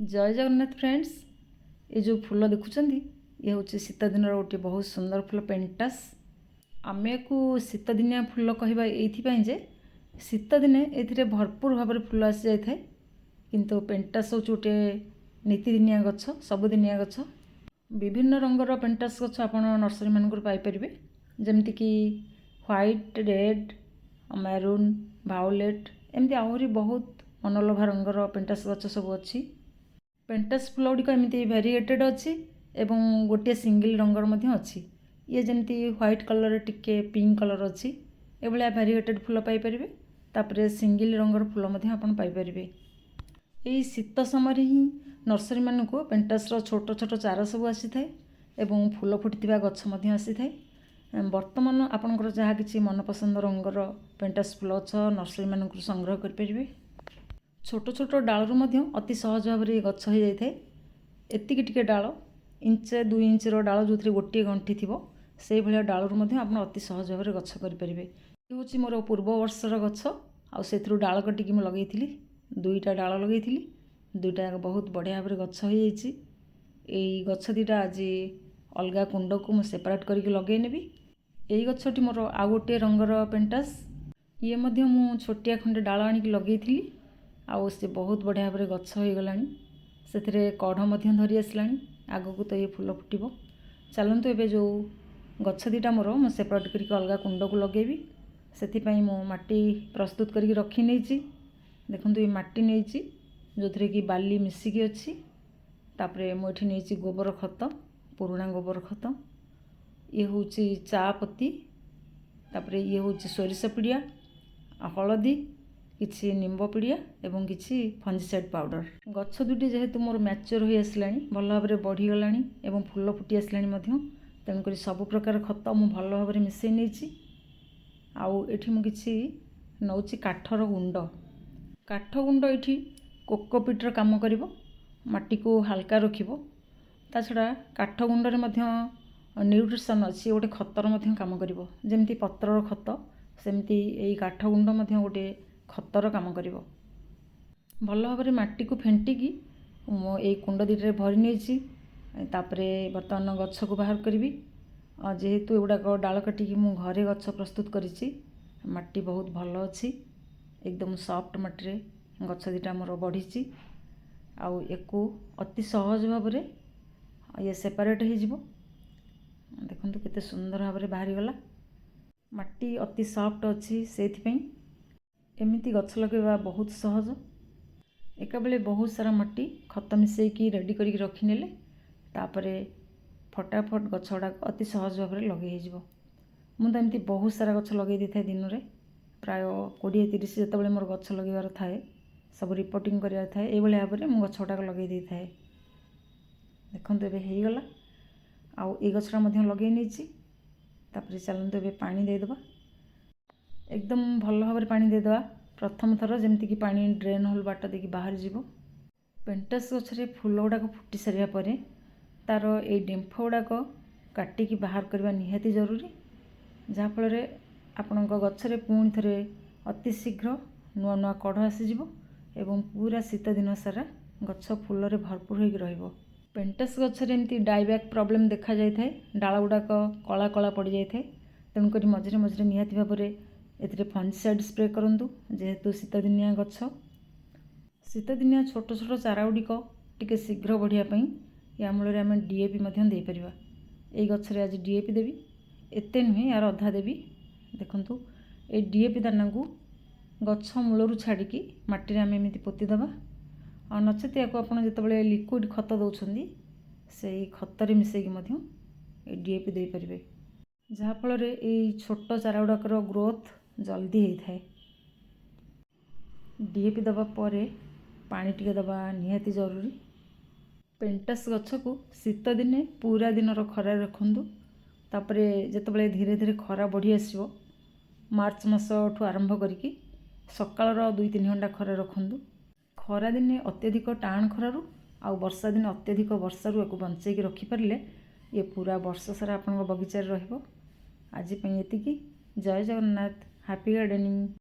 जय जगन्नाथ फ्रेंड्स। ये जो फूल देखुचंदी ये हूँ शीत दिन गोटे बहुत सुंदर फूल पेंटास। आमे को शीत दिनिया फूल कहवा ये शीत दिने ए भरपूर भाव में फूल आसी जाए किंतु पेंटास हूँ गोटे नीतिदिनिया गछ सबुदिनिया गछ। विभिन्न रंगर पेंटास गछ आप नर्सरी मानक पाइपर जमीक व्हाइट रेड मैरून भायोलेट एमती आहरी बहुत मनलोभा रंगर पेंटास गछ सब अच्छी। पेंटास फूल गुड़िक एमती भेरिएटेड अच्छी एवं गोटे सिंगल रंगर मध्य अच्छी। ये जमती व्हाइट कलर टिके पिंक कलर अच्छी ए भाया भेरिएटेड फूल पाइपर। तापर सिंगल रंगर फूल आपन पाइपर। यही शीत समय ही नर्सरी मानक पेंटास छोट छोट चारा सब आसी थाए एवं फूल फुटी गछ आसी थाए। वर्तमान आपणकर जहाँ किसी मनपसंद रंगर पेंटास फूल गछ नर्सरी मानक संग्रह करें। छोट छोट डालू अति सहज भाव में गछ हो जाए। एतिक टिके डाल इंचे 2 इंचर डाल जो गोटे गंठी थी से भाया डालू आप अति सहज भाव में गछ करें। ये हूँ मोर पूर्व वर्षर गछ आउ डाल कटिकी मुझे लगे 2टा डाल लगे 2टा बहुत बढ़िया भाव में गछ हो जाए। गछ 2टा आज अलग कुंड को मुझे सेपरेट करके लगे नेबी। यही गछटी मोर आउ गोटे रंगर पेंटास ये मु छोटिया खंडे डाल आणिक लगे आउ से बहुत बढ़िया भाव में गछ हो गला। से कढ़ धरी आसला आग को तो ये फूल फुटब। चलतु एवं जो गछ 2टा मोर मु सेपरेट करके अलग कुंड को लगेबी से माटी प्रस्तुत करके रखी नहीं। देखो ये माटी नहीं जो थे कि बाली मिसिकी अच्छी। तापरे मुझे नहीं गोबर खत पुराणा गोबर खत ये हूँ चा पत्ती तापरे ये हूँ सोरिष पिड़िया हलदी किसी निम्ब पिड़िया एवं किसी फंजीसाइड पाउडर। गछ 2टी जेहेतु मोर मैच्योर हो आसला भल भाव में बढ़ीगला एवं फूल फुटी आसला तेणुक सबु प्रकार खत मु भल भाव में मिसई नहीं। आउ एठी मु किछि नौची काठर गुंड। काठ गुंड ये कोकोपीटर काम करिवो माटी को हल्का रखिवो। ता छड़ा काठ गुंडरे न्यूट्रिशन अच्छी गोटे खतर काम करिवो जेमती पत्रर खत सेमती यही काठ गुंड गोटे खतर काम करिवो। भल भाव में माटी को फेंटिकी यही कुंड 2टारे भरी नहीं। तापरे बर्तमान गछ को बाहर करी जेहेतु एगुड़ाक डाल काटिकी मु घरे गछ प्रस्तुत करिछि। माटी बहुत भल अच्छी एकदम सॉफ्ट माटी रे गछ 2टा मोर बढ़ी आउ एको अति सहज भाव में ये सेपरेट हो। देखो केते सुंदर भाव में बाहरी गला। माटी अति सॉफ्ट अच्छी से एमती गछ लगेवा बहुत सहज। एका बेले बहुत सारा माटी खत मिसेकी रेडी करके रखिने तापरे फटाफट गछ गुड़ाक अति सहज भाव में लगे मुझे एमती बहुत सारा गछ लगे दी था दिन में प्राय 20-30 जिते मोर गछ लगेबार थाए सब रिपोर्टिंग करार थाए ये भाव में मुझे गछ गुड़ाक लगे दी थाए। देखो ये होगला आउ ये गछटा लगे नहीं। तापर चलते ए पानी देदेबा एकदम भल भाव में पानी देदेबा प्रथम थर जमीक पानी ड्रेन होल बाट देखिए बाहर जीव। पेंटास गछरे फूल गुड़ाक फुटी सारा पर तार ये डेम्फ गुड़ाक काटिकी बाहर करने निहाती जरूरी जहाँफल आपण गचरे पुणी थे अति शीघ्र नुआ नुआ कढ़ आसीज एवं पूरा शीत दिन सारा गछ फूल भरपूर हो। पेंटास गछरे एमती डाईबैक प्रॉब्लम देखा जाए डाल गुड़ाक कला कला पड़ जाए तेणुक मझे मझे निहाती भाव में ए फंजीसाइड स्प्रे करूँ जेहेतु शीत दिनिया गछ। शीत दिनिया छोट छोट चारा गुड़िक टिके शीघ्र बढ़ियापी या मूल आम डीएपी दे पार। यही गचरे आज डीएपी देवी एते नुहे यार अधा देवी। देखु ये डीएपी दाना को गछ मूलरू छाड़ी माटी आम एमती पोतीदबा और नचेत या जो लिक्विड खत दौरान से खतरे मिसेकी डीएपी दे पारे जहाँफल ये छोट चारा गुड़ाकर ग्रोथ जल्दी होता है। डीएपी दबा पर पानी टिके दबा निहाती जरूरी। पेंटास गछ को शीत दिने पूरा दिन खरा रखु तापर जिते धीरे धीरे खरा बढ़ी आसो मार्च मास आरंभ करी सकाल 2-3 घंटा खरा रखु। खरा दिने अत्यधिक टाण खरारू आउ वर्षा दिन अत्यधिक वर्षारू या बंचेकी रखिपारे ये पूरा वर्ष सारा आप बगीचार रहिबो। आज ये जय जगन्नाथ। Happy gardening.